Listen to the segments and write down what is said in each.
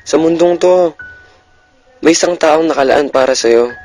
Sa mundong to, may isang taong nakalaan para sa'yo.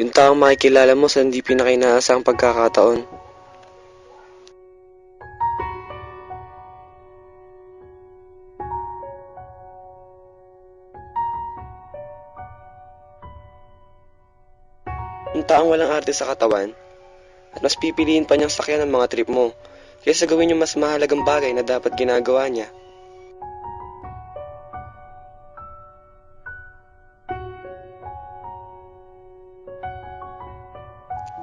Yung taong makikilala mo sa hindi pinaka-inaasahang pagkakataon. Yung taong walang arte sa katawan, at mas pipiliin pa niyang sakyan ang mga trip mo, kaysa gawin yung mas mahalagang bagay na dapat ginagawa niya.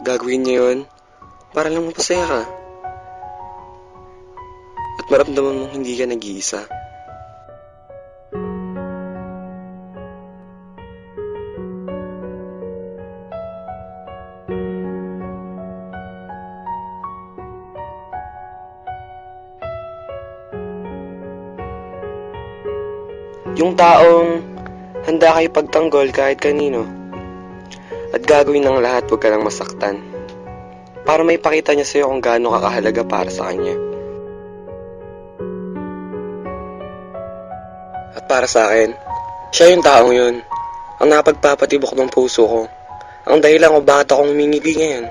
Gagawin niya yun para lang mapasaya ka at maramdaman mong hindi ka nag-iisa. Yung taong handa kayo pagtanggol kahit kanino at gagawin ng lahat huwag ka lang masaktan para may pakita niya sa'yo kung gaano ka kahalaga para sa kanya. At para sa akin, siya yung taong yun, ang napagpapatibok ng puso ko, ang dahilan kung bakit ako humingiti ngayon,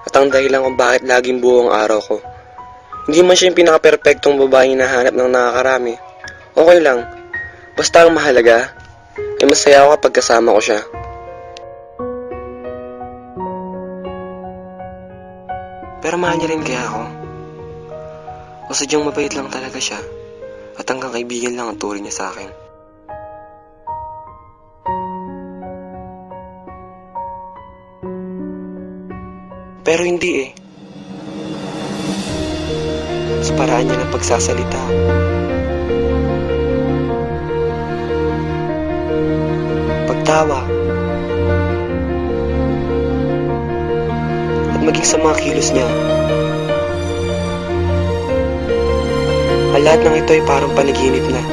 at ang dahilan kung bakit laging buo ang araw ko. Hindi man siya yung pinaka-perfectong babaeng hinahanap ng nakakarami. Okay lang, basta ang mahalaga, ay masaya ako kapag kasama ko siya. Pero mahal niya rin kaya ako. O sadyang mabait lang talaga siya, at hanggang kaibigan lang ang turing niya sa akin. Pero hindi eh. Sa paraan niya ng pagsasalita, pagtawa, at maging sa mga kilos niya. Ang lahat ng ito ay parang panaginip na.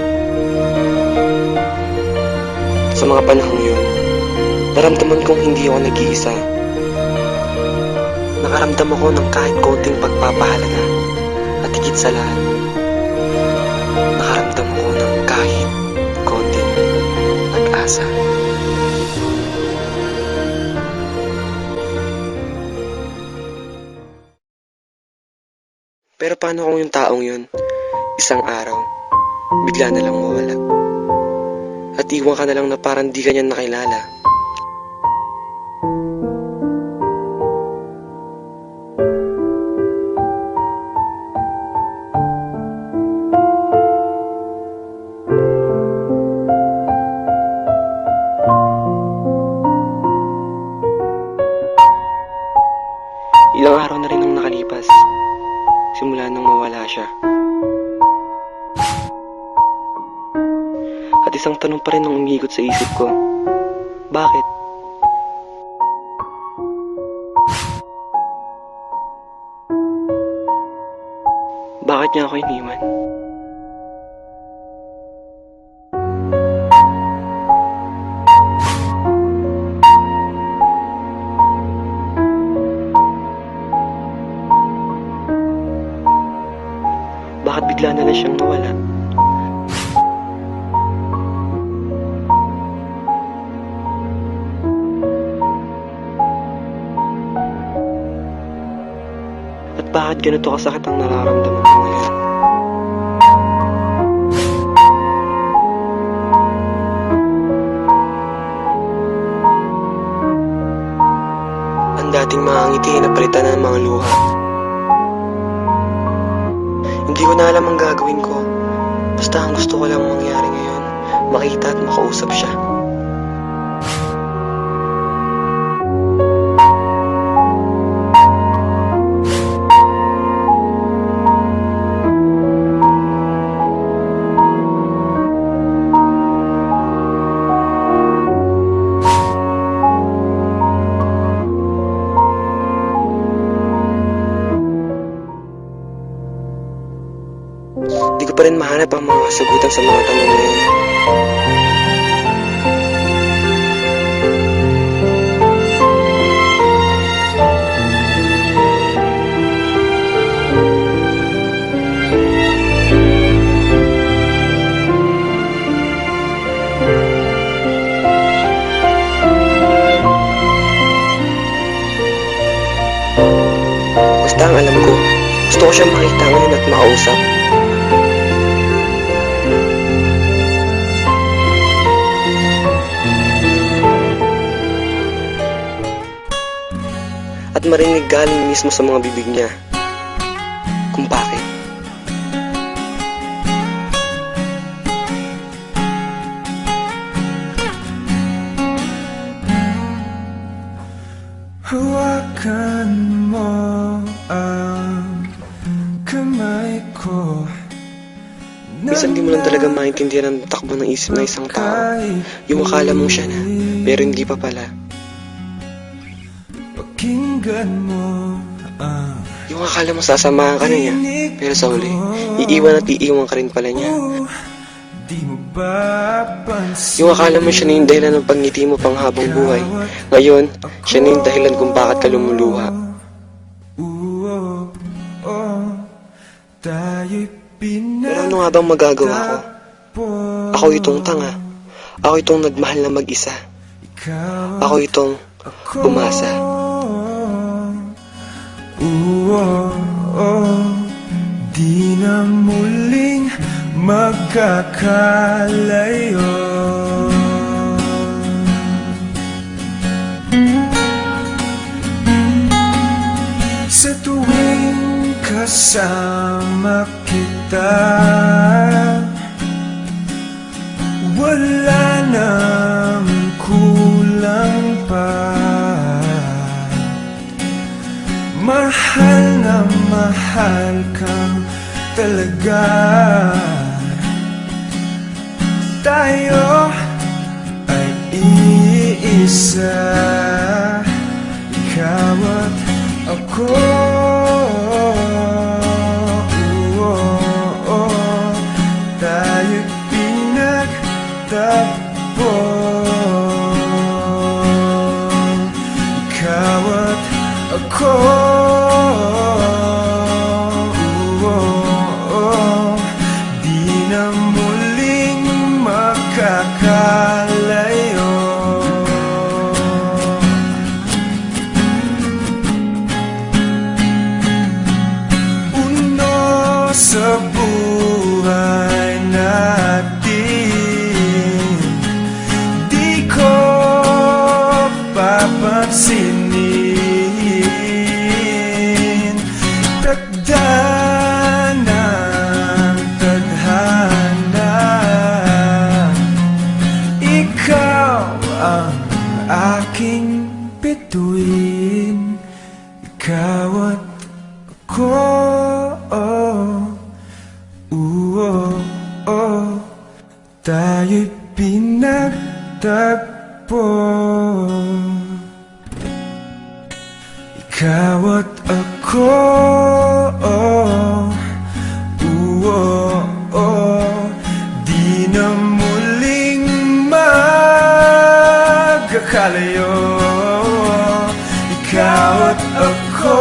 Sa mga panahong yun, naramdaman kong hindi ako nag-iisa. Nakaramdam ako ng kahit konting pagpapahalaga at higit sa lahat, nakaramdam ako ng kahit konting pag-asa. Pero paano kung yung taong yun, isang araw, bigla na lang mawala? At iwan ka na lang na parang di ka niya nakilala. Ilang araw na rin ang nakalipas, simula nang mawala siya. At isang tanong pa rin ang umiikot sa isip ko. Bakit? Bakit niya ako iniwan? Bakit bigla na lang siyang nawala? At bakit ganito kasakit ang nararamdaman ko ngayon? Ang dating mga ngiti na palitan ng mga luha. Hindi ko na alam ang gagawin ko. Basta ang gusto ko lang mangyari ngayon, makita at makausap siya. Di ko pa rin mahanap ang mga sagutan sa mga tanong na yun. kita ang alam ko. Gusto ko siyang makita ngayon at makausap. At marinig galing mismo sa mga bibig niya kung bakit. Hawakan mo ang kamay ko. Minsan di mo lang talaga maintindihan ang takbo ng isip ng isang tao. Yung akala mong siya na, pero hindi pa pala. Pakinggan mo ang Yung akala mo sasamahan ka na niya, pero sa huli, iiwan at iiwan ka rin pala niya. di mo ba pansin. Yung akala mo siya na yung dahilan ng pangngiti mo pang habang buhay. Ngayon, siya na yung dahilan kung bakit ka lumuluha. Tayo'y Pero ano nga bang magagawa ko? Ako itong tanga. Ako itong nagmahal na mag-isa. Ako itong umasa. Di na muling magkakalayo. Sa tuwing kasama kita, wala nang kulang pa. Mahal na mahal kang talaga. Tayo ay iisa, ikaw at ako. Tayo'y pinagtagpo, ikaw at ako. Di na muling makakalayo. Uno sa buhay natin, di ko papansinin. Takda ng tadhana, ikaw ang aking bituin, ikaw at ako. Tayo'y pinagtagpo, ikaw at ako. Di na muling magkakalayo, ikaw at ako.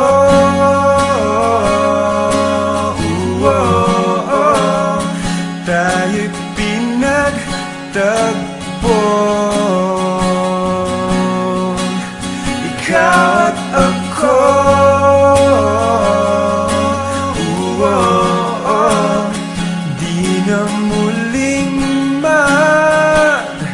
Tayo'y pinagtagpo, ikaw at ako. Di na muling magkakalayo.